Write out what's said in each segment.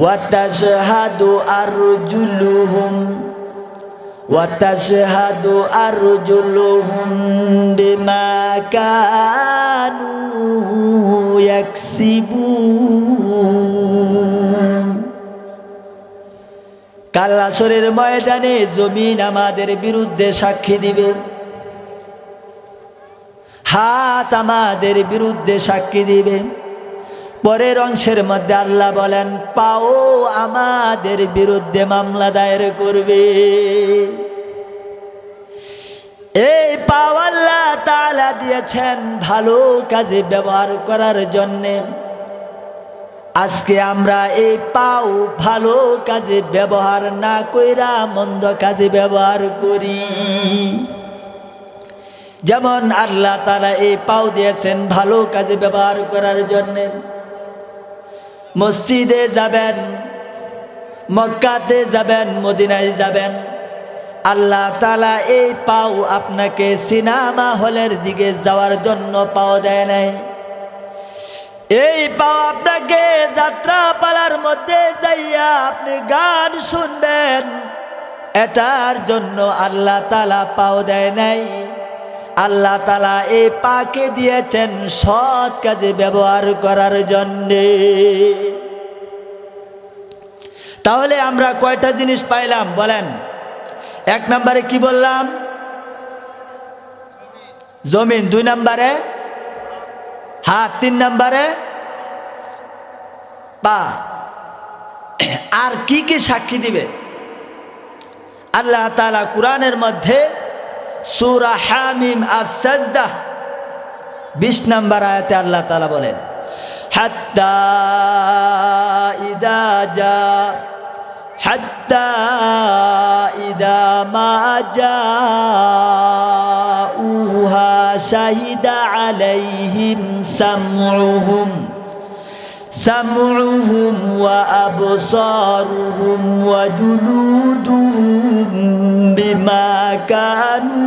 وتشهد أرجلهم بما كانوا يكسبون কাল হাসরের ময়দানে জমিন আমাদের বিরুদ্ধে সাক্ষী দিবে, হাত আমাদের বিরুদ্ধে সাক্ষী দিবে। পরের অংশের মধ্যে আল্লাহ বলেন, পাও আমাদের বিরুদ্ধে মামলা দায়ের করবে। এই পাও আল্লাহ তাআলা দিয়েছেন ভালো কাজে ব্যবহার করার জন্যে। আজকে আমরা এই পাও ভালো কাজে ব্যবহার না কইরা মন্দ কাজে ব্যবহার করি। যেমন আল্লাহ তাআলা এই পাও দিয়েছেন ভালো কাজে ব্যবহার করার জন্যে। মসজিদে যাবেন, মক্কাতে যাবেন, মদিনায় যাবেন, আল্লাহ তাআলা এই পাও আপনাকে সিনেমা হলের দিকে যাওয়ার জন্য পাও দেয় নাই। এই পাও আপনাকে যাত্রা পালার মধ্যে যাইয়া আপনি গান শুনবেন, এটার জন্য আল্লাহ তাআলা পাও দেয় নাই। আল্লাহ তাআলা এই পাকে দিয়েছেন সৎ কাজে ব্যবহার করার জন্যে। তাহলে আমরা কয়টা জিনিস পাইলাম বলেন? এক নম্বরে কি বললাম? জমিন। দুই নম্বরে হাত। তিন নম্বরে পা। আর কি কি সাক্ষী দিবে? আল্লাহ তাআলা কুরআনের মধ্যে সূরা হামিম আস-সাজদা 20 নম্বর আয়াতে আল্লাহ তাআলা বলেন, হাত্তা ইদা মা জাউহা শাহিদা আলাইহিম সামউহুম ওয়া আবসারুহুম ওয়া জুলুদুহুম বিমা কানু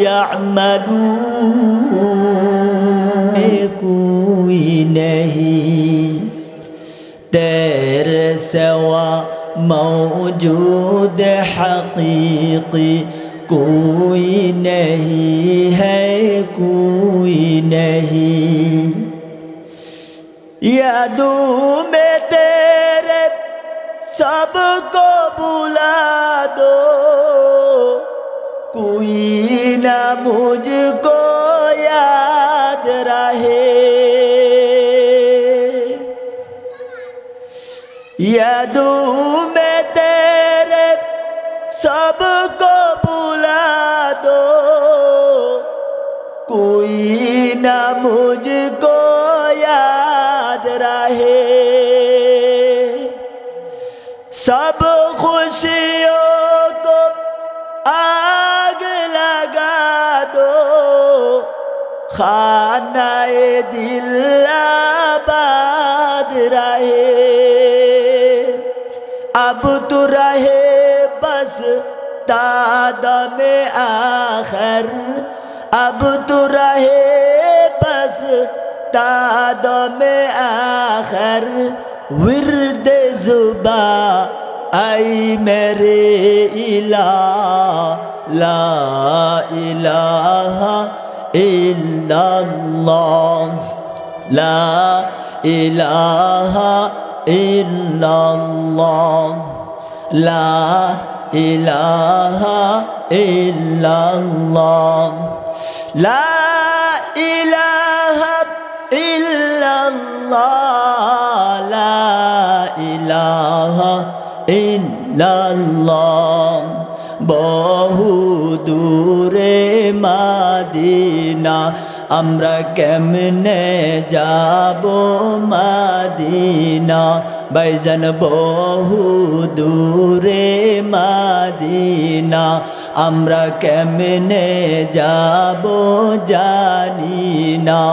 ইয়ামালুন। কোই नहीं तेरे सिवा मौजूद हकीकी कोई नहीं है, कोई नहीं। यादों में तेरे सबको बुला दो, कोई ना मुझको याद रहे। यादों में तेरे सबको बुला दो, कोई ना मुझको याद रहे। सब खुशियों को आग लगा दो, खानाए दिल आबाद रहे। अब तो रहे बस तादमे आखिर, अब तो रहे बस तादमे आखिर। विर्द जुबा आई मेरे इलाह, ला इलाहा इल्लल्लाह, ला इलाहा इल्लल्लाह, ला इलाहा इल्लल्लाह, ला इलाहा इल्लल्लाह, ला इलाहा इल्लल्लाह। বহু দূরে মাদিনা, আমরা কেমনে যাব মাদিনা? ভাইজান বহু দূরে মাদিনা, আমরা কেমনে যাব জানি না।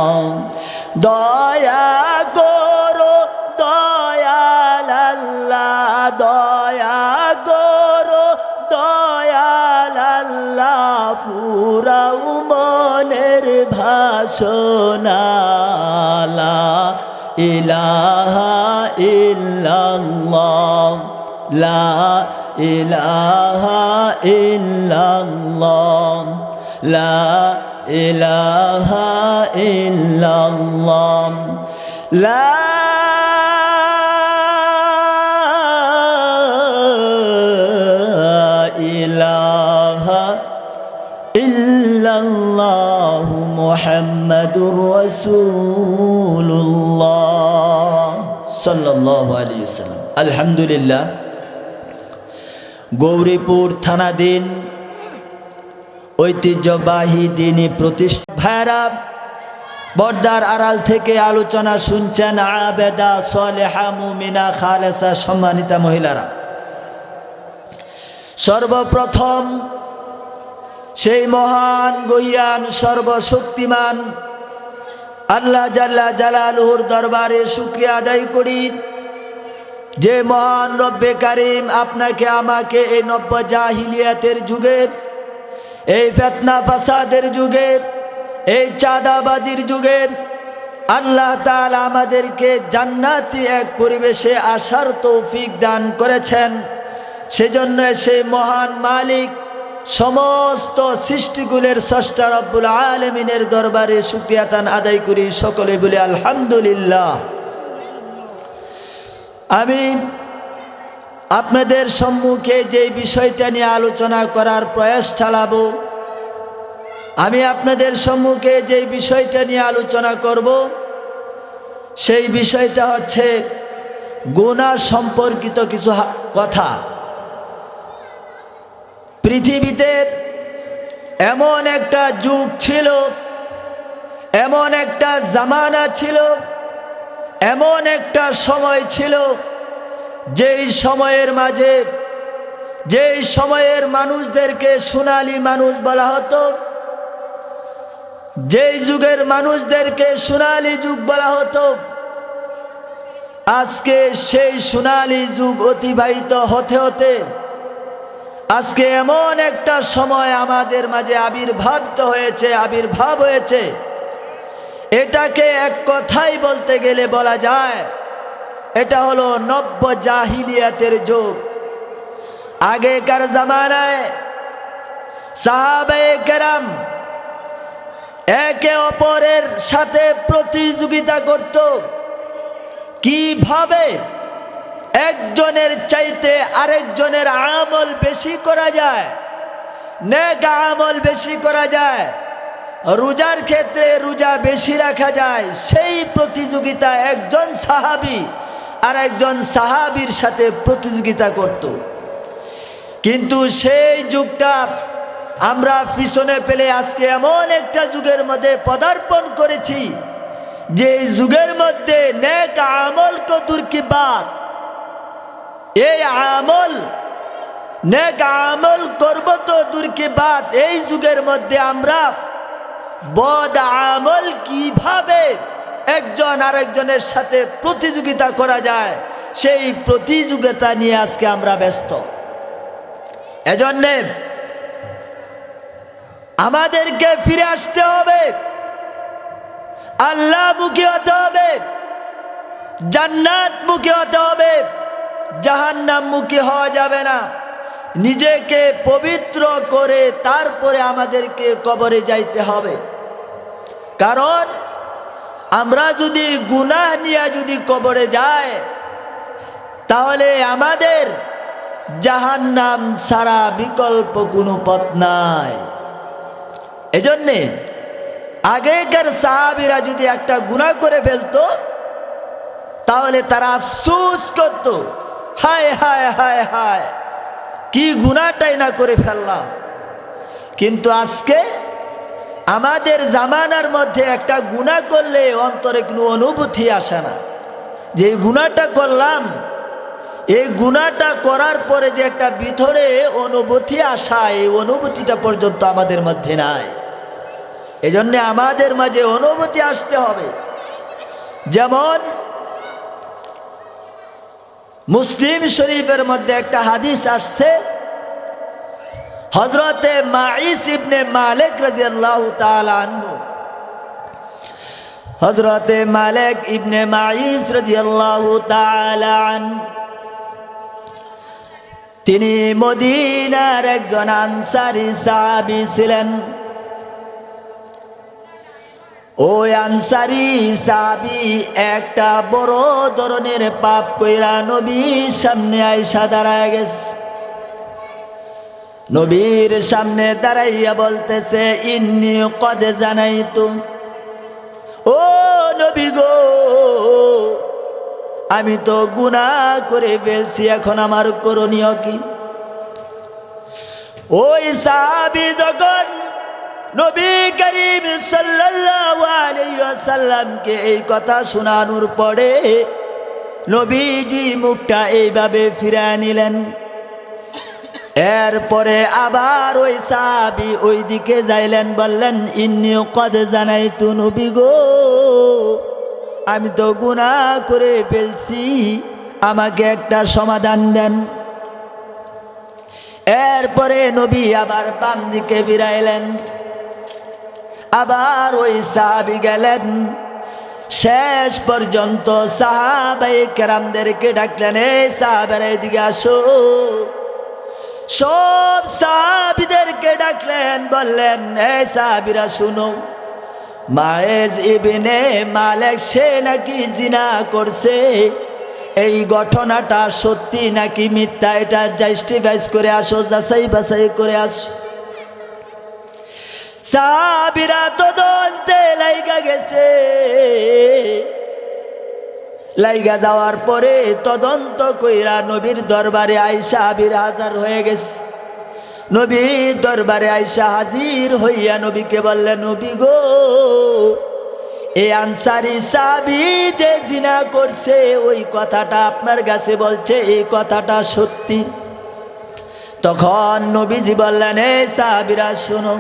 দয়া করো দয়াল আল্লাহ, দয়া করো দয়াল আল্লাহ, ফুরাও মনের ভাষণা, লা ইলাহা ইল্লাল্লাহ লা ইলাহা ইল্লাল্লাহ লা ইলাহা ইল্লাল্লাহ লা ইলাহা ইল্লাল্লাহ মুহাম্মাদুর রাসূলুল্লাহ সাল্লাল্লাহু আলাইহি ওয়াসাল্লাম। আলহামদুলিল্লাহ, গৌরীপুর থানাধীন ঐতিহ্যবাহী দ্বীনি প্রতিষ্ঠান ভাইরা, পর্দার আড়াল থেকে আলোচনা শুনছেন আবেদা, সালেহা, মুমিনা, খালেসা, সম্মানিতা মহিলারা। সর্বপ্রথম সেই মহান গহিয়ান সর্বশক্তিমান আল্লাহ জাল্লা জালালুহুর দরবারে শুকরিয়া আদায় করি, যে মহান রব্বে কারিম আপনাকে আমাকে এই নব্য জাহিলিয়াতের যুগে, এই ফিতনা ফাসাদের যুগে, এই চাঁদাবাজির যুগে আল্লাহ তাআলা আমাদেরকে জান্নাতি এক পরিবেশে আসার তৌফিক দান করেছেন। সেজন্য সেই মহান মালিক সমস্ত সৃষ্টিগুলোর স্রষ্টা রব্বুল আলামিনের দরবারে শুকরিয়া তান আদায় করি, সকলে বলি আলহামদুলিল্লাহ। আমি আপনাদের সম্মুখে যে বিষয়টা নিয়ে আলোচনা করার প্রয়াস চালাবো, আমি আপনাদের সম্মুখে যে বিষয়টা নিয়ে আলোচনা করব, সেই বিষয়টা হচ্ছে গুনাহ সম্পর্কিত কিছু কথা। পৃথিবীতে এমন একটা যুগ ছিল, এমন একটা জামানা ছিল, এমন একটা সময় ছিল, যেই সময়ের মাঝে, যেই সময়ের মানুষদেরকে সোনালী মানুষ বলা হতো, যেই যুগের মানুষদেরকে সোনালী যুগ বলা হতো, আজকে সেই সোনালী যুগ অতিবাহিত হতে হতে আজকে এমন একটা সময় আমাদের মাঝে আবির্ভাব হয়েছে, এটাকে এক কথাই বলতে গেলে বলা যায় এটা হলো নব্য জাহিলিয়াতের যুগ। আগেকার জামানায় সাহাবায়ে কেরাম একে অপরের সাথে প্রতিযোগিতা করত, কিভাবে একজনের চাইতে আরেকজনের আমল বেশি করা যায়, নেক আমল বেশি করা যায়, রোজার ক্ষেত্রে রোজা বেশি রাখা যায়। সেই প্রতিযোগিতা একজন সাহাবী আর একজন সাহাবীর সাথে প্রতিযোগিতা করত। কিন্তু সেই যুগটা আমরা পিছনে ফেলে আজকে এমন একটা যুগের মধ্যে পদার্পণ করেছি, যে যুগের মধ্যে নেক আমল কো দূর কি বাত, এই আমল নেক আমল করব তো দূর কি বাত, এই যুগের মধ্যে আমরা বদ আমল কিভাবে একজন আরেকজনের সাথে প্রতিযোগিতা করা যায়, সেই প্রতিযোগিতা নিয়ে আজকে আমরা ব্যস্ত। এজন্য আমাদেরকে ফিরে আসতে হবে, আল্লাহমুখী হতে হবে, জান্নাতমুখী হতে হবে, জাহান্নামমুখী হওয়া যাবে না। নিজেকে পবিত্র করে তারপরে আমাদেরকে কবরে যাইতে হবে। কারণ আমরা যদি গুনাহ নিয়ে যদি কবরে যাই, তাহলে আমাদের জাহান্নাম ছাড়া বিকল্প কোনো পথ নাই। এজন্যে আগেকার সাহাবীরা যদি একটা গুনাহ করে ফেলতো, তাহলে তারা আফসোস করত, হায় হায় হায় হায়, কি গুনাহটাই না করে ফেললাম। কিন্তু আজকে আমাদের জামানার মধ্যে একটা গুনাহ করলে অন্তরে কোনো অনুভূতি আসে না, যে গুনাহটা করলাম, এই গুনাহটা করার পরে যে একটা ভিতরে অনুভূতি আসা, এই অনুভূতিটা পর্যন্ত আমাদের মধ্যে নাই। এজন্য আমাদের মাঝে অনুভূতি আসতে হবে। যেমন মুসলিম শরীফের মধ্যে একটা হাদিস আসছে, হযরতে মাঈস ইবনে মালিক রাদিয়াল্লাহু তাআলা আনহু হযরতে মালিক ইবনে মাইস রাদিয়াল্লাহু তাআলা আনহু তিনি মদিনার একজন আনসারী সাহাবী ছিলেন। ওই আনসারী সাহাবী একটা বড় ধরনের পাপ কইরা নবীর সামনে আইসা দাঁড়ায় গেছে। নবীর সামনে দাঁড়াইয়া বলতেছে, ইন্নী কদ জানাইতু, ও নবী গো, আমি তো গুনাহ করে ফেলছি, এখন আমার করণীয় কি? ওই সাহাবী যখন নবী করিম সাল্লাল্লাহু আলাইহি ওয়াসাল্লামকে এই কথা শোনানোর পরে নবীজি মুখটা এইভাবে ফিরিয়ে নিলেন। এরপরে আবার ওই সাহাবী ওই দিকে যাইলেন, বললেন, ইন্নী কদ জানাইতু, নবী গো, আমি তো গুনাহ করে ফেলছি, আমাকে একটা সমাধান দেন। এরপরে নবী আবার বাম দিকে ফিরাইলেন, আবার ওই সাহাবী গেলেন। শেষ পর্যন্ত সাহাবায়ে কেরামদেরকে ডাকলেন, এই সাহাবারা এদিকে আসো। সব সাহাবীদেরকে ডাকলেন, বললেন, এই সাহাবীরা শুনো, মায়েজ ইবনে মালিক সে নাকি জিনা করছে, এই ঘটনাটা সত্যি নাকি মিথ্যা, এটা জাস্টিফাইজ করে আসো, যাচাই বাছাই করে আসো। সাহাবীরা তদন্তে লাইগা গেছে। লাইগা যাওয়ার পরে তদন্ত কইরা নবীর দরবারে আয়েশা আবির হাজার হয়ে গেছে। নবীর দরবারে আয়েশা হাজির হইয়া নবীকে বললেন, নবী গো, এই আনসারী সাহাবী যে জিনা করছে ওই কথাটা আপনার কাছে বলছে, এই কথাটা সত্যি? তখন নবীজি বললেন, এই সাহাবীরা শোনো,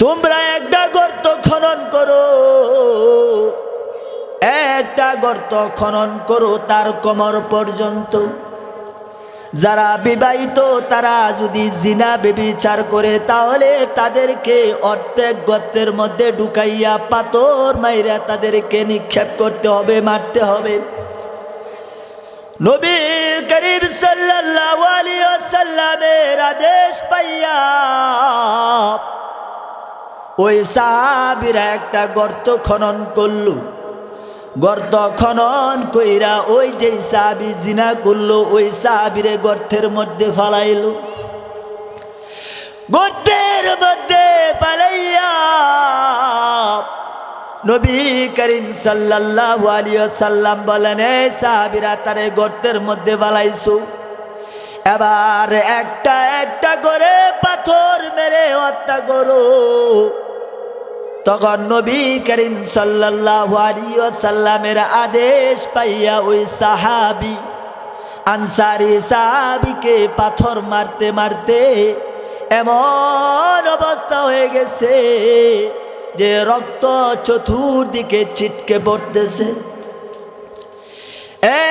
তোমরা একটা গর্ত খনন করো, একটা গর্ত খনন করো তার কোমর পর্যন্ত। যারা বিবাহিত তারা যদি জিনা ব্যভিচার করে তাহলে তাদেরকে অর্ধেক গর্তের মধ্যে ঢুকাইয়া পাথর মাইরা তাদেরকে নিক্ষেপ করতে হবে, মারতে হবে। নবী করিম সাল্লাল্লাহু আলাইহি ওয়াসাল্লামের আদেশ পাইয়া ওই সাহাবীরা একটা গর্ত খনন করলো। গর্ত খনন কইরা ওই যে সাহাবী জিনা করলো ওই সাহাবীরে গর্তের মধ্যে ফালাইলো। গর্তের মধ্যে ফালাইয়া নবী করিম সাল্লাল্লাহু আলাইহি ওয়াসাল্লাম বলেন, এই সাহাবীরা তারে গর্তের মধ্যে ফালাইছো, এবার একটা একটা করে পাথর মেরে হত্যা করো। তখন নবী করিম সাল্লাল্লাহু আলাইহি ওয়াসাল্লামের আদেশ পাইয়া ওই সাহাবী আনসারী সাহাবীকে পাথর মারতে মারতে এমন অবস্থা হয়ে গেছে যে রক্ত চতুর্দিকে ছিটকে পড়তেছে।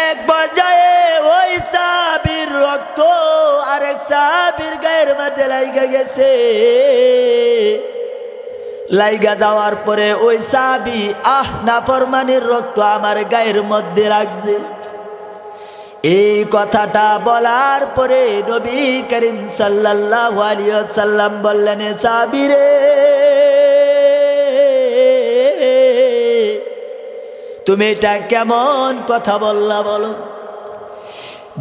এক পর্যায়ে ওই সাহাবীর রক্ত আরেক সাহাবীর গায়ের মধ্যে লাইগা গেছে। লাইগা যাওয়ার পরে ওই সাহাবী, নাফরমানির রক্ত আমার গায়ের মধ্যে লাগছে। এই কথাটা বলার পরে নবী করিম সাল্লাল্লাহু আলাইহি ওয়াসাল্লাম বললেন, সাহাবী রে, তুমি এটা কেমন কথা বললা বলো?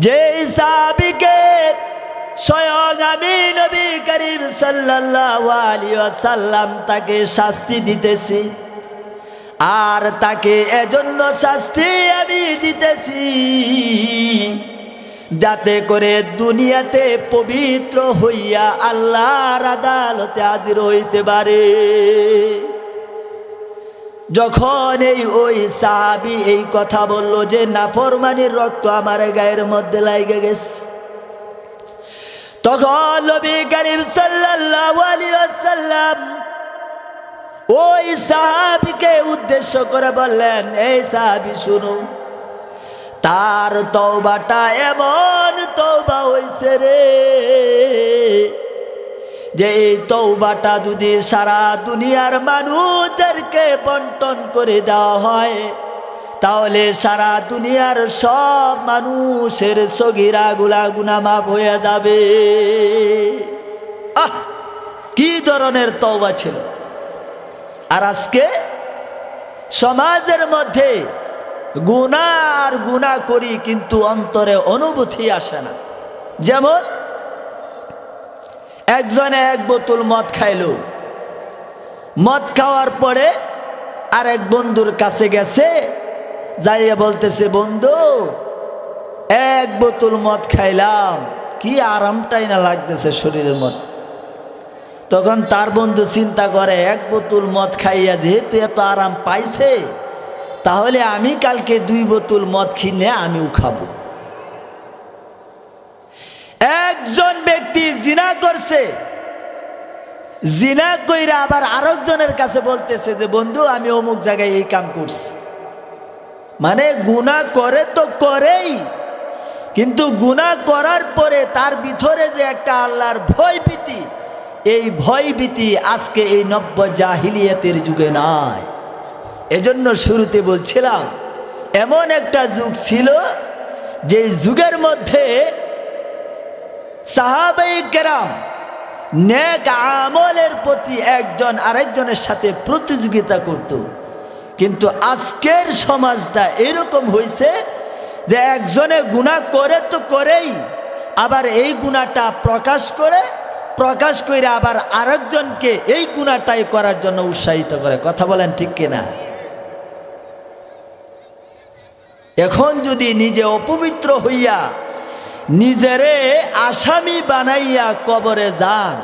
যে সাহাবীকে স্বয়ং আমি নবী করিম সাল্লাল্লাহু আলাইহি ওয়াসাল্লাম তাকে শাস্তি দিতেছি, আর তাকে এজন্য শাস্তি আমি দিতেছি যাতে করে দুনিয়াতে পবিত্র হইয়া আল্লাহর আদালতে হাজির হইতে পারে। যখন ওই সাহাবী এই কথা বলল যে নাফরমানির রক্ত আমার গায়ের মধ্যে লাইগা গেছে, তখন নবী করিম সাল্লাল্লাহু আলাইহি ওয়াসাল্লাম ওই সাহাবীকে উদ্দেশ্য করে বললেন, এই সাহাবী শুনো, তার তওবাটা এমন তওবা হইছে রে যে এই তওবাটা যদি সারা দুনিয়ার মানুষদেরকে বন্টন করে দেওয়া হয়, তাহলে সারা দুনিয়ার সব মানুষের সগীরা গুনাহ মাফ হয়ে যাবে। কি ধরনের তওবা ছিল! আর আজকে সমাজের মধ্যে গুনাহ করি, কিন্তু অন্তরে অনুভূতি আসে না। যেমন একজনে এক বোতল মদ খাইলো, মদ খাওয়ার পরে আরেক বন্ধুর কাছে গেছে, যাইয়া বলতেছে, বন্ধু এক বোতল মদ খাইলাম, কি আরামটাই না লাগতেছে শরীরের মধ্যে। তখন তার বন্ধু চিন্তা করে, এক বোতল মদ খাইয়া যেহেতু এত আরাম পাইছে, তাহলে আমি কালকে 2 বোতল মদ কিনে আমিও খাবো। একজন ব্যক্তি জিনা করছে, জিনা কইরা আবার আরেকজনের কাছে বলতেছে যে বন্ধু আমি অমুক জায়গায় এই কাম করছি। মানে গুনাহ করে তো করেই, কিন্তু গুনাহ করার পরে তার ভিতরে যে একটা আল্লাহর ভয়ভীতি, এই ভয়ভীতি আজকে এই নব্য জাহিলিয়াতের যুগে নাই। এজন্য শুরুতে বলছিলাম, এমন একটা যুগ ছিল যে যুগের মধ্যে সাহাবায়ে কেরাম নেক আমলের প্রতি একজন আরেকজনের সাথে প্রতিযোগিতা করত। কিন্তু আজকের সমাজটা এরকম হয়েছে যে একজনে গুনাহ করে তো করেই, আবার এই গুনাহটা প্রকাশ করে আবার আরেকজনকে এই গুনাহটাই করার জন্য উৎসাহিত করে। কথা বলেন ঠিক কিনা? এখন যদি নিজে অপবিত্র হইয়া নিজেরে আসামি বানাইয়া কবরে যান,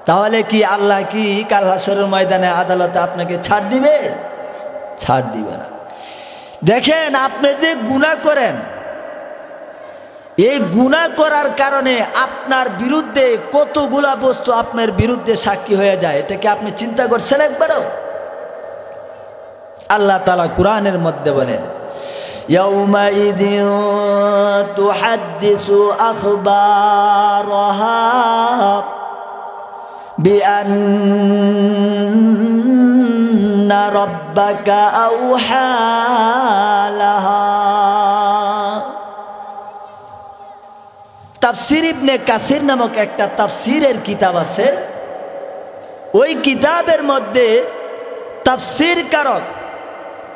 তাহলে কি আল্লাহ কি কাল হাসরের ময়দানে আদালতে আপনাকে ছাড় দিবে? ছাড় দিবে না। দেখেন, আপনি যে গুনাহ করেন, এই গুনাহ করার কারণে আপনার বিরুদ্ধে কতগুলা বস্তু আপনার বিরুদ্ধে সাক্ষী হয়ে যায়, এটা কি আপনি চিন্তা করছেন একবারও? আল্লাহ তাআলা কোরআনের মধ্যে বলেন, ইয়াউমাইযিন তুহাদ্দিসু আখবারাহা বিআন্না রাব্বাকা আওহা লাহা। তাফসীর ইবনে কাসির নামক একটা তাফসীরের কিতাব আছে। ওই কিতাবের মধ্যে তাফসীর কারক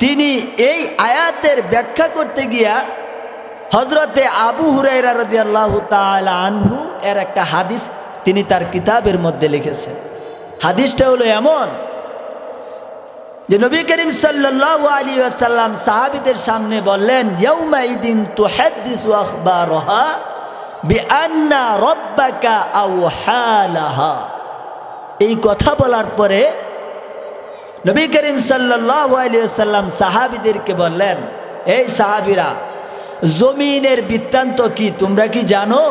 তিনি এই আয়াতের ব্যাখ্যা করতে গিয়া হযরতে আবু হুরায়রা রাদিয়াল্লাহু তাআলা আনহু এর একটা হাদিস তিনি তার কিতাবের মধ্যে লিখেছেন। হাদিসটা হলো এমন যে নবী করিম সাল্লাল্লাহু আলাইহি ওয়াসাল্লাম সাহাবীদের সামনে বললেন, ইয়াউমাইদিন তুহাদ্দিসু আখবারাহা বিআন্না রাব্বাকা আওহা লাহা। এই কথা বলার পরে নবী করিম সাল্লাল্লাহু আলাইহি ওয়াসাল্লাম সাহাবীদেরকে বললেন, এই সাহাবীরা, জমিনের বৃত্তান্ত কি তোমরা কি জানো?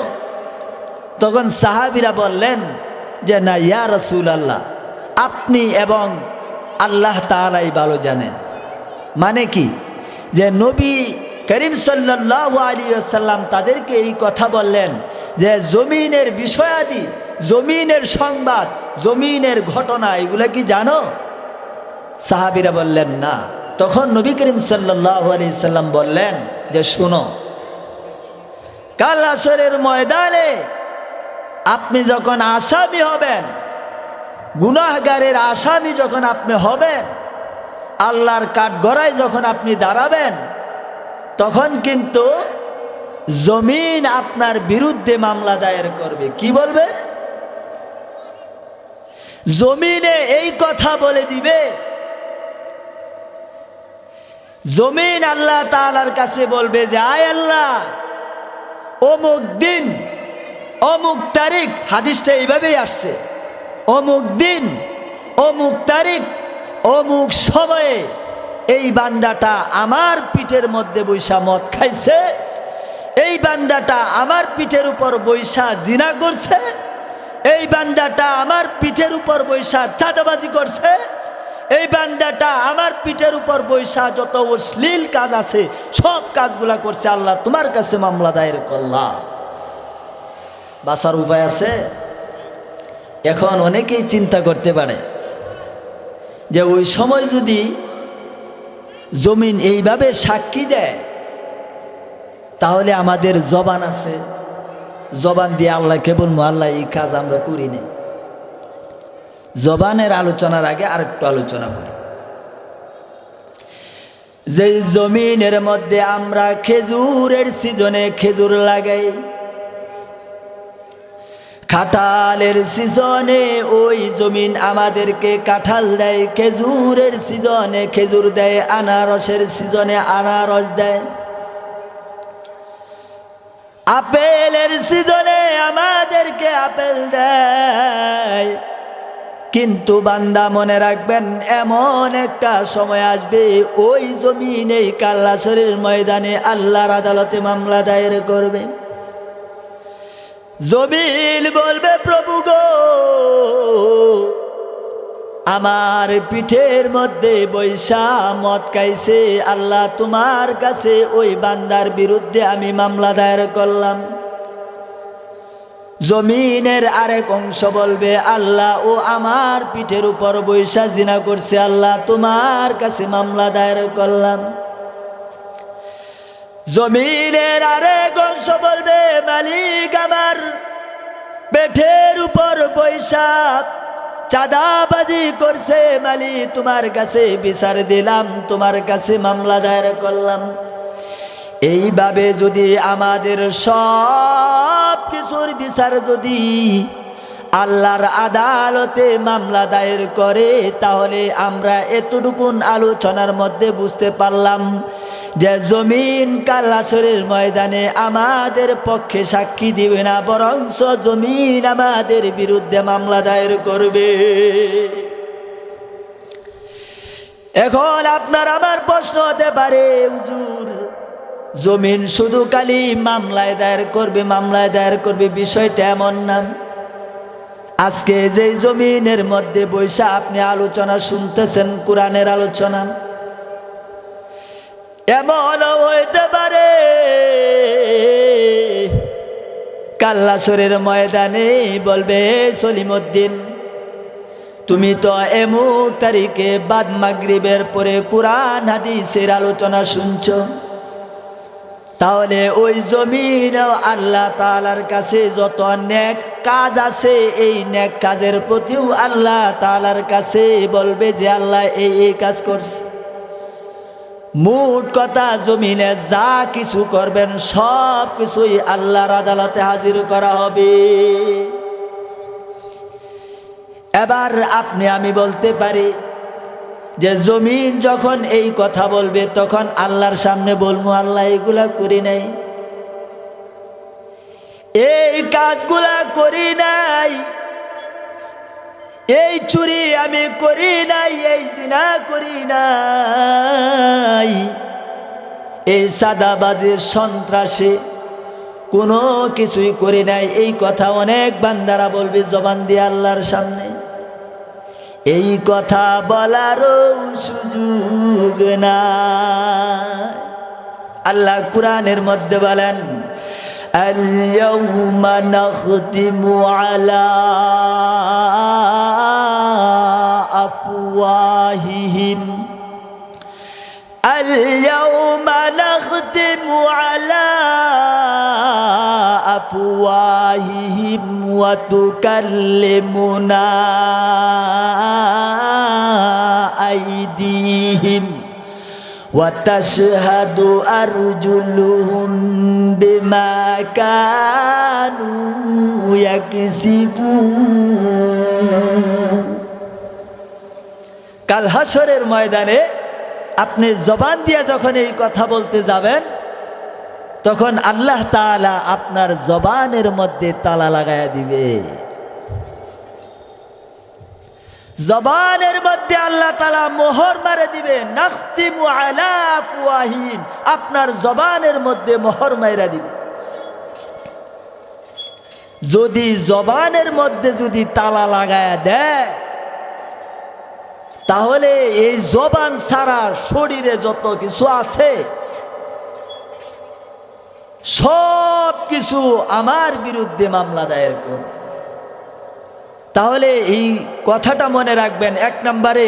তখন সাহাবীরা বললেন যে না ইয়া রাসূলুল্লাহ, আপনি এবং আল্লাহ তাআলাই ভালো জানেন। মানে কি, যে নবী করিম সাল্লাল্লাহু আলাইহি ওয়াসাল্লাম তাদেরকে এই কথা বললেন যে জমিনের বিষয়াদি, জমিনের সংবাদ, জমিনের ঘটনা এগুলা কি জানো? সাহাবীরা বললেন না। তখন নবী করিম সাল্লাল্লাহু আলাইহি ওয়াসাল্লাম বললেন যে শোনো, কাল হাসরের ময়দানে আপনি যখন আসামি হবেন, গুনাহগারের আসামি যখন আপনি হবেন, আল্লাহর কাঠগড়ায় যখন আপনি দাঁড়াবেন, তখন কিন্তু জমিন আপনার বিরুদ্ধে মামলা দায়ের করবে। কি বলবে? জমিনে এই কথা বলে দিবে, জমিন আল্লাহ তাআলার কাছে বলবে যে আয় আল্লাহ, অমুক দিন অমুক তারিখ, হাদিসটা এইভাবেই আসছে, অমুক দিন অমুক তারিখ অমুক সময়ে এই বান্দাটা আমার পিঠের মধ্যে বৈশা মদ খাইছে, এই বান্দাটা আমার পিঠের উপর বৈশা জিনা করছে, এই বান্দাটা আমার পিঠের উপর বৈশা চাঁদাবাজি করছে, এই বান্দাটা আমার পিঠের উপর বৈশা যত অশ্লীল কাজ আছে সব কাজগুলা করছে, আল্লাহ তোমার কাছে মামলা দায়ের করলাম। বাঁচার উপায় আছে? এখন অনেকেই চিন্তা করতে পারে যে ওই সময় যদি জমিন এইভাবে সাক্ষী দেয়, তাহলে আমাদের জবান আছে, জবান দিয়ে আল্লাহকে বলবো আল্লাহ এই কাজ আমরা করি না। জবানের আলোচনার আগে আরেকটু আলোচনা করি। যে জমিনের মধ্যে আমরা খেজুরের সিজনে খেজুর লাগাই, কাঁঠালের সিজনে ওই জমিন আমাদেরকে কাঁঠাল দেয়, খেজুরের সিজনে খেজুর দেয়, আনারসের সিজনে আনারস দেয়, আপেলের সিজনে আমাদেরকে আপেল দেয়। কিন্তু বান্দা মনে রাখবেন, এমন একটা সময় আসবে ওই জমিন এই কাল হাশরের ময়দানে আল্লাহর আদালতে মামলা দায়ের করবে। জমিন বলবে প্রভু গো, আমার পিঠের মধ্যে বৈশা মদ খাইছে, আল্লাহ তোমার কাছে ওই বান্দার বিরুদ্ধে আমি মামলা দায়ের করলাম। জমিনের আরেক অংশ বলবে আল্লাহ ও আমার পিঠের উপর বৈশা জিনা করছে, আল্লাহ তোমার কাছে মামলা দায়ের করলাম। জমিনের আরেক অংশ বলবে মালিক আমার পেটের উপর বৈশা চাঁদাবাজি করছে, মালিক তোমার কাছে বিচার দিলাম, তোমার কাছে মামলা দায়ের করলাম। এইভাবে যদি আমাদের সব কিছুর বিচার যদি আল্লাহর আদালতে মামলা দায়ের করে, তাহলে আমরা এতটুকুন আলোচনার মধ্যে বুঝতে পারলাম যে জমিন কাল হাশরের ময়দানে আমাদের পক্ষে সাক্ষী দিবে না, বরঞ্চ জমিন আমাদের বিরুদ্ধে মামলা দায়ের করবে। এখন আপনার আমার প্রশ্ন হতে পারে, হুজুর জমিন শুধু খালি মামলায় দায়ের করবে, মামলায় দায়ের করবে, বিষয়টা এমন না। আজকে যে জমিনের মধ্যে বৈশা আপনি আলোচনা শুনতেছেন, কোরআনের আলোচনা, এমন হইতে পারে কাল হাশরের ময়দানে বলবে সলিমউদ্দিন তুমি তো এমুক তারিখে বাদ মাগরিবের পরে কোরআন হাদিসের আলোচনা শুনছো, তাহলে ওই জমিন আল্লাহ তাআলার কাছে যত নেক কাজ আছে, এই নেক কাজের প্রতিও আল্লাহ তাআলার কাছে বলবে যে আল্লাহ এই কাজ করছে। মোট কথা জমিনে যা কিছু করবেন সব কিছুই আল্লাহর আদালতে হাজির করা হবে। এবার আপনি আমি বলতে পারি যে জমিন যখন এই কথা বলবে, তখন আল্লাহর সামনে বলবো আল্লাহ এগুলা করি নাই, এই কাজগুলা করি নাই, এই চুরি আমি করি নাই, এই জিনা করি নাই, এই সাদাবাজির সন্ত্রাসী কোনো কিছুই করি নাই। এই কথা অনেক বান্দারা বলবে জবান দিয়ে আল্লাহর সামনে, এই কথা বলারও সুযোগ না। আল্লাহ কুরআনের মধ্যে বলেন আল-ইয়াউমা নাখতিমু আলা আফওয়াহিহিম আল-ইয়াউমা নাখতিমু আলা আফওয়াহিহিম ওয়া তুকাল্লিমুনা আইদিহিম ওয়া তাশহাদু আরজুলুহুম বিমা কানু ইয়াকসিবুন। কাল হাশরের ময়দানে আপনি জবান দিয়ে যখন এই কথা বলতে যাবেন, তখন আল্লাহ তাআলা আপনার জবানের মধ্যে তালা লাগায়া দিবে। জবানের মধ্যে আল্লাহ তাআলা মোহর মারে দিবে, নাখতিমু আলা আফওয়াহিম, আপনার জবানের মধ্যে মোহর মাইরা দিবে। যদি জবানের মধ্যে যদি তালা লাগায়া দেয়, তাহলে এই জবান ছাড়া শরীরে যত কিছু আছে সব কিছু আমার বিরুদ্ধে মামলা দায়ের করবে। তাহলে এই কথাটা মনে রাখবেন, এক নম্বরে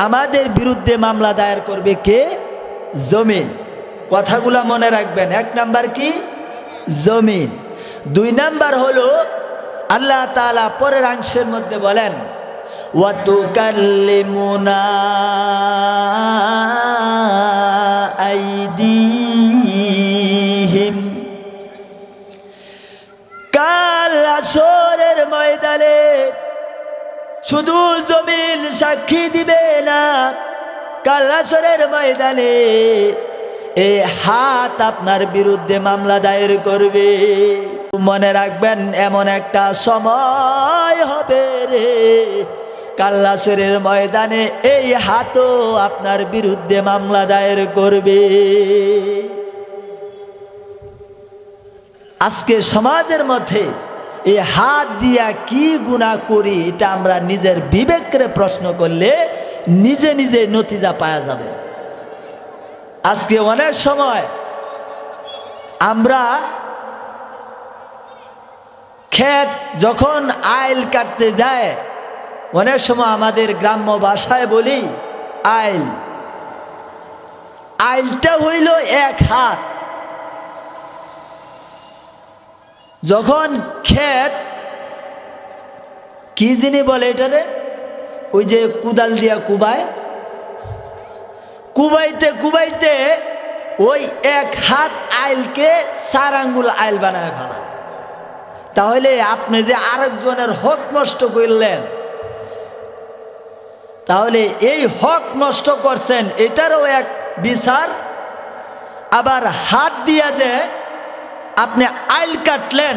আমাদের বিরুদ্ধে মামলা দায়ের করবে কে? জমিন। কথাগুলা মনে রাখবেন, এক নাম্বার কি? জমিন। দুই নাম্বার হলো আল্লাহ তাআলা পরের অংশের মধ্যে বলেন ওয়াতুকাল্লিমুনা আইদিহিম, কাল হাসরের ময়দানে শুধু জমিন সাক্ষী দিবে না, কাল হাসরের ময়দানে এই হাত আপনার বিরুদ্ধে মামলা দায়ের করবে। মনে রাখবেন, এমন একটা সময় হবে রে, কাল হাসরের ময়দানে এই হাতও আপনার বিরুদ্ধে মামলা দায়ের করবে। আজকে সমাজের মধ্যে এই হাত দিয়া কি গুনাহ করি, এটা আমরা নিজের বিবেককে প্রশ্ন করলে নিজে নিজে নতিজা পাওয়া যাবে। আজকে অনেক সময় আমরা ক্ষেত যখন আইল কাটতে যায়, অনেক সময় আমাদের গ্রাম্য ভাষায় বলি আইল, আইলটা হইল এক হাত। যখন ক্ষেত কি জিনিস বলে এটারে, ওই যে কুদাল দিয়া কুবায়, কুবাইতে কুবাইতে ওই এক হাত আইলকে 4 আঙ্গুল আইল বানায় ফেলা। তাহলে আপনি যে আরেকজনের হক নষ্ট করলেন, তাহলে এই হক নষ্ট করছেন, এটারও এক বিচার। আবার হাত দিয়া যে আপনি আইল কাটলেন,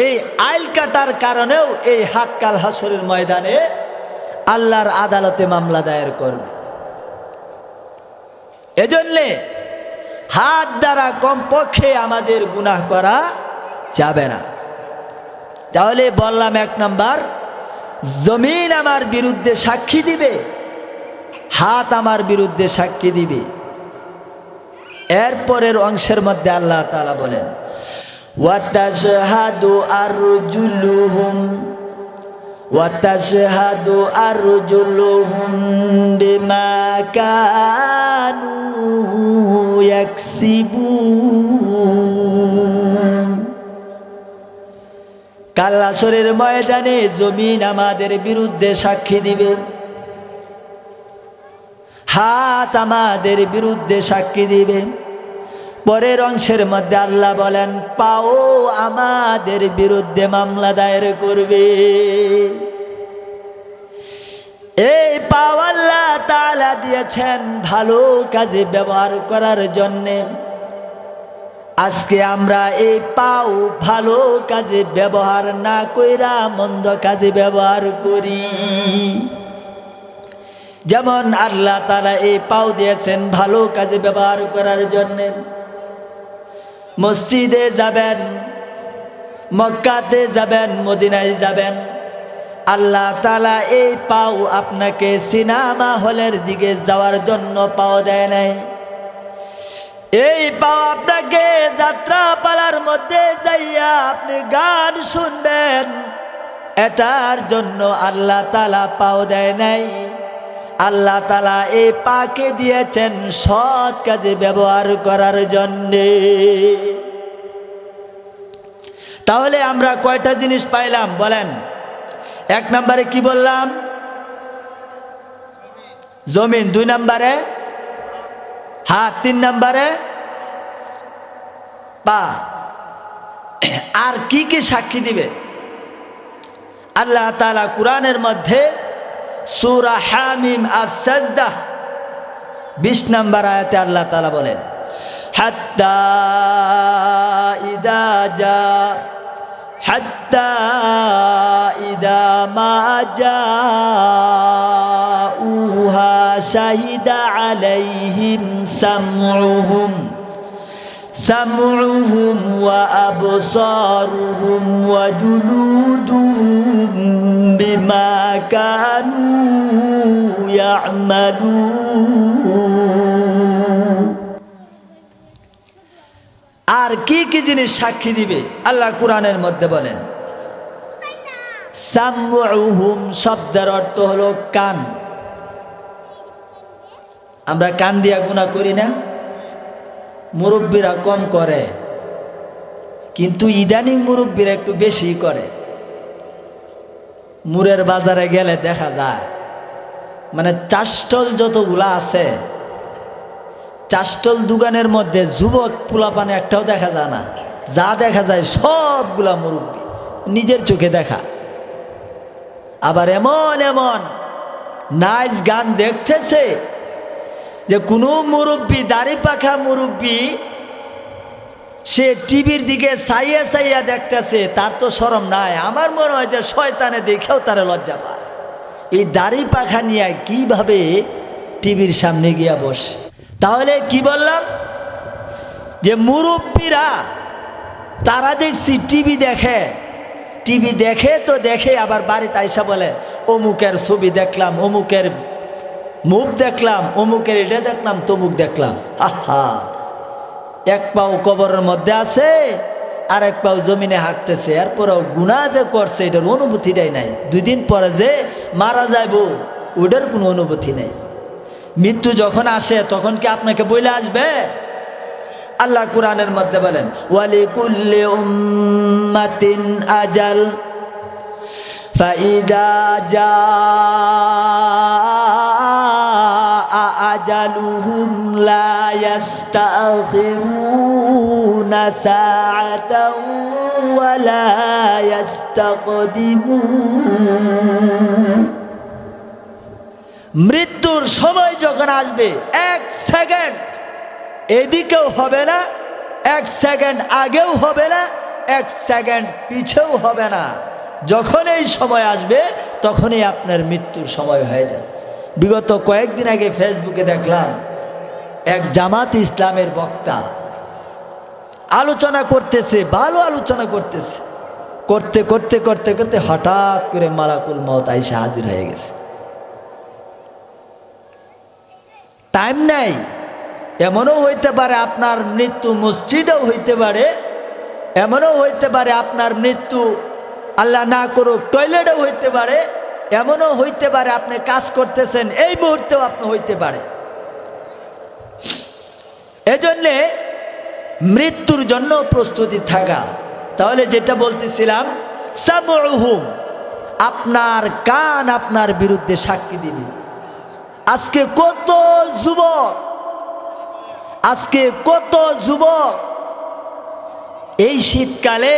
এই আইল কাটার কারণেও এই হাত কাল হাসরের ময়দানে আল্লাহর আদালতে মামলা দায়ের করবে। এজন্যে হাত দ্বারা কমপক্ষে আমাদের গুনাহ করা যাবে না। তাহলে বললাম, এক নাম্বার জমিন আমার বিরুদ্ধে সাক্ষী দিবে, হাত আমার বিরুদ্ধে সাক্ষী দিবে। এরপরের অংশের মধ্যে আল্লাহ তাআলা বলেন ওয়াতাশহাদু আরজুলুহুম ওয়াতাশহাদু আরজুলুহুম বিমা কানু ইয়াকসিবুন। কাল হাসরের ময়দানে জমিন আমাদের বিরুদ্ধে সাক্ষী দিবে, হাত আমাদের বিরুদ্ধে সাক্ষী দিবে। পরের অংশের মধ্যে আল্লাহ বলেন পাও আমাদের বিরুদ্ধে মামলা দায়ের করবে। এই পাও আল্লাহ তাআলা দিয়েছেন ভালো কাজে ব্যবহার করার জন্যে। আজকে আমরা এই পাও ভালো কাজে ব্যবহার না কইরা মন্দ কাজে ব্যবহার করি। যেমন আল্লাহ তাআলা এই পাও দিয়েছেন ভালো কাজে ব্যবহার করার জন্যে। মসজিদে যাবেন, মক্কাতে যাবেন, মদিনায় যাবেন, আল্লাহ তাআলা এই পাও আপনাকে সিনেমা হলের দিকে যাওয়ার জন্য পাও দেয় নাই। এই পাও আপনাকে যাত্রা পালার মধ্যে যাইয়া আপনি গান শুনবেন, এটার জন্য আল্লাহ তাআলা পাও দেয় নাই। আল্লাহ তাআলা এই পাকে দিয়েছেন সৎ কাজে ব্যবহার করার জন্যে। তাহলে আমরা কয়টা জিনিস পাইলাম বলেন? এক নম্বরে কি বললাম? জমিন। দুই নম্বরে হাত। তিন নম্বরে পা। আর কি কি সাক্ষী দিবে? আল্লাহ তাআলা কুরআনের মধ্যে সূরা হামিম আস-সাজদা 20 নম্বর আয়াতে আল্লাহ তাআলা বলেন হাত্তা ইদা মা জাউহা শাহিদা আলাইহিম সামউহুম ওয়া আবসারুহুম ওয়া জুলুদুহুম বিমা কানু ইয়ামালুন। আর কি কি জিনিস সাক্ষী দিবে আল্লাহ কুরআনের মধ্যে বলেন? সামউহুম শব্দের অর্থ হলো কান। আমরা কান দিয়া গুনাহ করি না, মুরব্বীরা কম করে, কিন্তু ইদানিং মুরব্বীরা একটু বেশি করে। মুরের বাজারে গেলে দেখা যায়, মানে চাষটল যতগুলা আছে, চাষটল দোকানের মধ্যে যুবক পোলাপানে একটাও দেখা যায় না। যা দেখা যায় সবগুলা মুরব্বী, নিজের চোখে দেখা। আবার এমন এমন নাচ গান দেখতেছে যে কোনো মুরব্বী, দাড়ি পাখা মুরব্বী, সে টিভির দিকে চাইয়া চাইয়া দেখতেছে, তার তো শরম নাই। আমার মনে হয় যে শয়তানে দেখেও তারা লজ্জা পায়। এই দাড়ি পাখা নিয়ে কিভাবে টিভির সামনে গিয়া বসে। তাহলে কি বললাম যে মুরব্বীরা তারা দেখছি টিভি দেখে, টিভি দেখে তো দেখে, আবার বাড়িতে আইসা বলে অমুকের ছবি দেখলাম, অমুকের মুখ দেখলাম, অমুকের এটা দেখলাম, তমুক দেখলাম। আহা, এক পাও কবরের মধ্যে আছে আর এক পাও জমিনে হাঁটতেছে, এরপরেও গুনাহ যে করছে এটার অনুভূতিটাই নাই। 2 দিন পরে যে মারা যাইব ওটার কোনো অনুভূতি নেই। মৃত্যু যখন আসে তখন কি আপনাকে বইলে আসবে? আল্লাহ কুরআনের মধ্যে বলেন ওয়ালিকুল্লি উম্মাতিন আজাল ফাইদা জাআ আজালুহুম লা ইস্তাখিরুনা সাআতাও ওয়া লা ইস্তাকদিমুন। মৃত্যুর সময় যখন আসবে, 1 সেকেন্ড এদিকেও হবে না, 1 সেকেন্ড আগেও হবে না, 1 সেকেন্ড পিছেও হবে না। যখন এই সময় আসবে তখনই আপনার মৃত্যুর সময় হয়ে যায়। বিগত কয়েকদিন আগে ফেসবুকে দেখলাম এক জামাত ইসলামের বক্তা আলোচনা করতেছে, ভালো আলোচনা করতেছে, করতে করতে করতে করতে হঠাৎ করে মালাকুল মউত আইসা হাজির হয়ে গেছে। টাইম নাই। এমনও হইতে পারে আপনার মৃত্যু মসজিদেও হইতে পারে, এমনও হইতে পারে আপনার মৃত্যু আল্লাহ না করুক টয়লেটেও হইতে পারে, এমনও হইতে পারে আপনি কাজ করতেছেন এই মুহূর্তেও আপনি হইতে পারে। এজন্যে মৃত্যুর জন্য প্রস্তুতি থাকা। তাহলে যেটা বলতেছিলাম, সামউহুম, আপনার কান আপনার বিরুদ্ধে সাক্ষী দিবে। আজকে কত যুবক, আজকে কত যুবক এই শীতকালে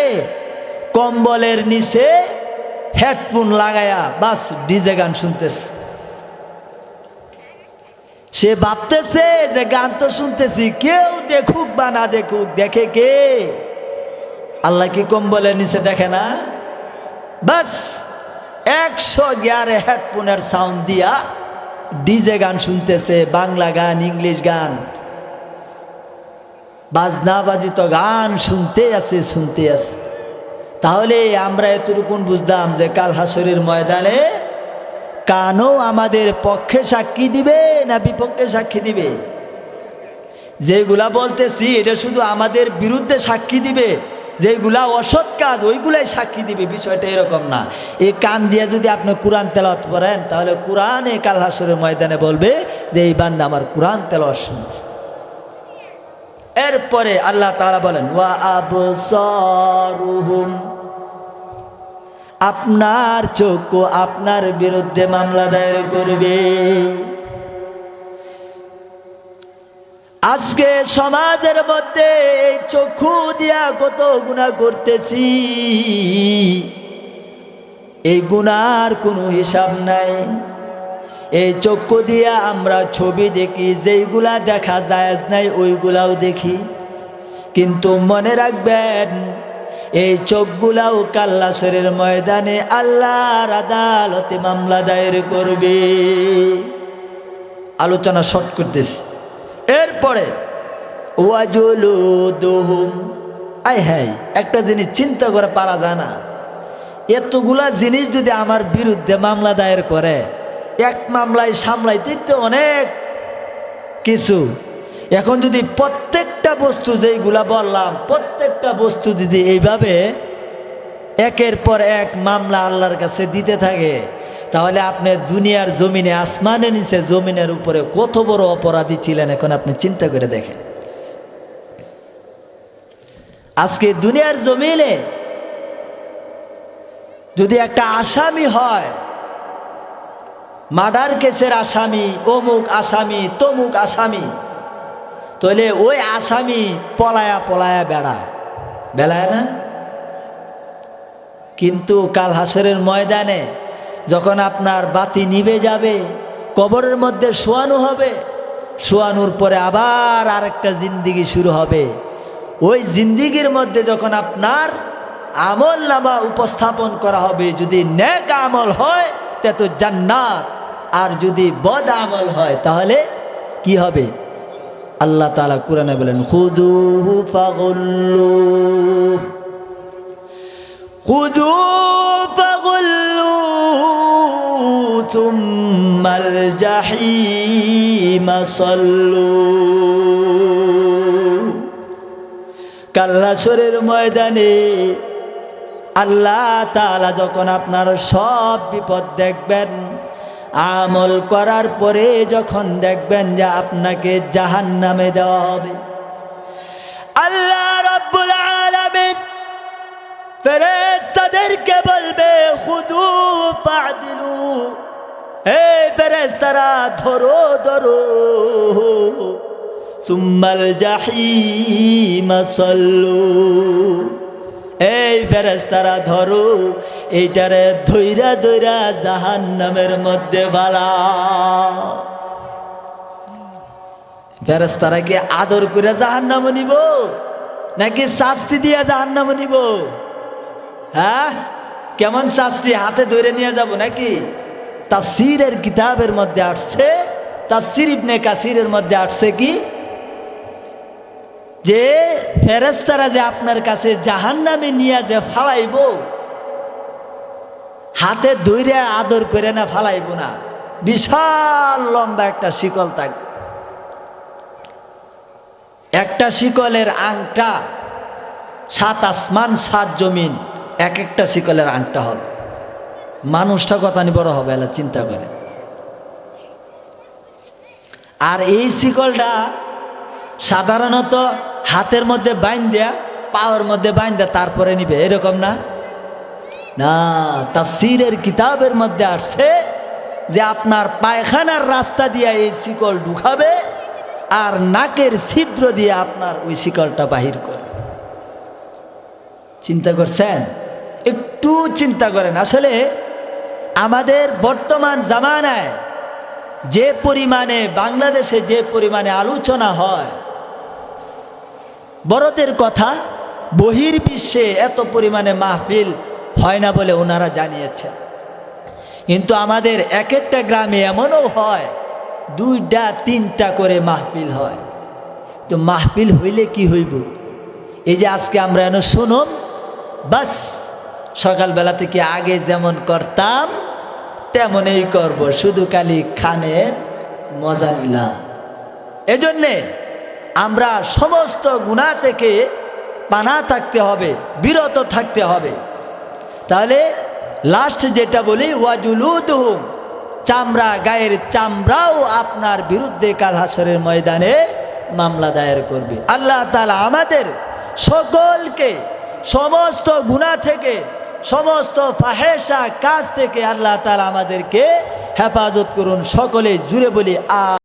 কম্বলের নিচে হেডফোন লাগায়া বাস ডিজে গান শুনতেছে। সে ভাবতেছে যে গান তো শুনতেছি, কেউ দেখুক বা না দেখুক, দেখে কে? আল্লাহ কি কম্বলের নিচে দেখে না? বাস 100 গিয়ারে হেডফোনের সাউন্ড দিয়া ডিজে গান শুনতেছে, বাংলা গান, ইংলিশ গান, বাজনা বাজিত গান শুনতে আছে, শুনতে আছে। তাহলে আমরা এতটুকুন বুঝলাম যে কাল হাসরের ময়দানে কানও আমাদের পক্ষে সাক্ষী দিবে না বিপক্ষে সাক্ষী দিবে? যেগুলা বলতেছি এটা শুধু আমাদের বিরুদ্ধে সাক্ষী দিবে, যেগুলা অসৎ কাজ ওইগুলাই সাক্ষী দিবে। বিষয়টা এরকম না। এই কান দিয়ে যদি আপনি কোরআন তেলাওয়াত করেন তাহলে কোরআনে কাল হাসরের ময়দানে বলবে যে এই বান্দা আমার কোরআন তেলাওয়াত শুনছে। এরপরে আল্লাহ তাআলা বলেন ওয়া আবসারুহুম, আপনার চোখ আপনার বিরুদ্ধে মামলা দায়ের করবে। আজকে সমাজের মধ্যে এই চক্ষু দিয়া কত গুনাহ করতেছি, এই গুনার কোনো হিসাব নাই। এই চক্ষু দিয়া আমরা ছবি দেখি, যেইগুলা দেখা যায় নাই ওইগুলাও দেখি। কিন্তু মনে রাখবেন এই চোখগুলাও কাল হাসরের ময়দানে আল্লাহর আদালতে মামলা দায়ের করবে। আলোচনা শর্ট করতেছি। এরপরে ওয়াজুলুদুহুম, আয় হায়, একটা জিনিস চিন্তা করে পারা যায় না, এতগুলা জিনিস যদি আমার বিরুদ্ধে মামলা দায়ের করে, এক মামলায় সামলাইতে তো অনেক কিছু। এখন যদি প্রত্যেকটা বস্তু যেইগুলা বললাম, প্রত্যেকটা বস্তু যদি এইভাবে একের পর এক মামলা আল্লাহর কাছে দিতে থাকে, তাহলে আপনি দুনিয়ার জমিনে, আসমানের নিচে জমিনের উপরে কত বড় অপরাধী ছিলেন এখন আপনি চিন্তা করে দেখেন। আজকে দুনিয়ার জমিনে যদি একটা আসামি হয়, মার্ডার কেসের আসামি, অমুক আসামি, তমুক আসামি, তাহলে ওই আসামি পলায়া পলায়া বেড়ায় না? কিন্তু কাল হাসরের ময়দানে যখন আপনার বাতি নিভে যাবে, কবরের মধ্যে শোয়ানো হবে, শোয়ানোর পরে আবার আরেকটা জিন্দিগি শুরু হবে। ওই জিন্দিগির মধ্যে যখন আপনার আমল নামা উপস্থাপন করা হবে, যদি নেক আমল হয় তে তো জান্নাত, আর যদি বদ আমল হয় তাহলে কি হবে? আল্লাহ তাআলা কোরআনে বলেন, খুযুহু ফাগুল্লুহ, খুযুহু ফাগুল্লুহ থুম্মাল জাহিমা সাল্লুহ। কাল হাসরের ময়দানে আল্লাহ তাআলা যখন আপনার সব বিপদ দেখবেন, আমল করার পরে যখন দেখবেন যে আপনাকে জাহান্নামে দেওয়া হবে, আল্লাহ রাব্বুল আলামিন ফেরেশতাদেরকে বলবে, খুদু ফাদিলু, এই ফেরেশতারা ধরো ধরো, সুম্মাল জাহিমা সাল্লু, এই ফেরেশতারা ধরো, এইটারে ধইরা ধইরা জাহান্নামের মধ্যে ফালাও। ফেরেশতারা কি আদর করে জাহান্নামে নিব নাকি শাস্তি দিয়া জাহান্নামে নিব? হ্যাঁ, কেমন শাস্তি? হাতে ধরে নিয়ে যাব নাকি? তাফসীরের কিতাবের মধ্যে আসছে, তাফসীর ইবনে কাসিরের মধ্যে আসছে কি, যে ফেরেশতারা যে আপনার কাছে জাহান্নামে নিয়ে যে ফালাইব, হাতে ধইরে আদর করে না ফালাইব না, বিশাল লম্বা একটা শিকল থাকবে। একটা শিকলের আংটা 7 আসমান 7 জমিন, এক একটা শিকলের আংটা হবে। মানুষটা কত বড় হবে এলা চিন্তা করে। আর এই শিকলটা সাধারণত হাতের মধ্যে বাইন্ধা, পাওয়ার মধ্যে বাইন্ধা তারপরে নিবে, এরকম না। না, তাফসীরের কিতাবের মধ্যে আসছে যে আপনার পায়খানার রাস্তা দিয়ে এই শিকল ঢুকাবে, আর নাকের ছিদ্র দিয়ে আপনার ওই শিকলটা বাহির করবে। চিন্তা করছেন? একটু চিন্তা করেন। আসলে আমাদের বর্তমান জামানায় যে পরিমাণে, বাংলাদেশে যে পরিমাণে আলোচনা হয় বড়দের কথা, বহির্বিশ্বে এত পরিমাণে মাহফিল হয় না বলে ওনারা জানিয়েছেন। কিন্তু আমাদের এক একটা গ্রামে এমনও হয় 2টা 3টা করে মাহফিল হয়। তো মাহফিল হইলে কি হইব? এই যে আজকে আমরা এনে শুনুন, বাস সকালবেলা থেকে আগে যেমন করতাম তেমনই করব, শুধু খালি খানের মজা নিলাম। এজন্যে আমরা সমস্ত গুনাহ থেকে পানা থাকতে হবে, বিরত থাকতে হবে। তাহলে লাস্ট যেটা বলি, ওয়াজুলুদুহুম, চামড়া, গায়ের চামড়াও আপনার বিরুদ্ধে কাল হাসরের ময়দানে মামলা দায়ের করবে। আল্লাহ তাআলা আমাদের সকলকে সমস্ত গুনাহ থেকে, সমস্ত ফাহেশা কাজ থেকে আল্লাহ তাআলা আমাদেরকে হেফাজত করুন। সকলে জুড়ে বলি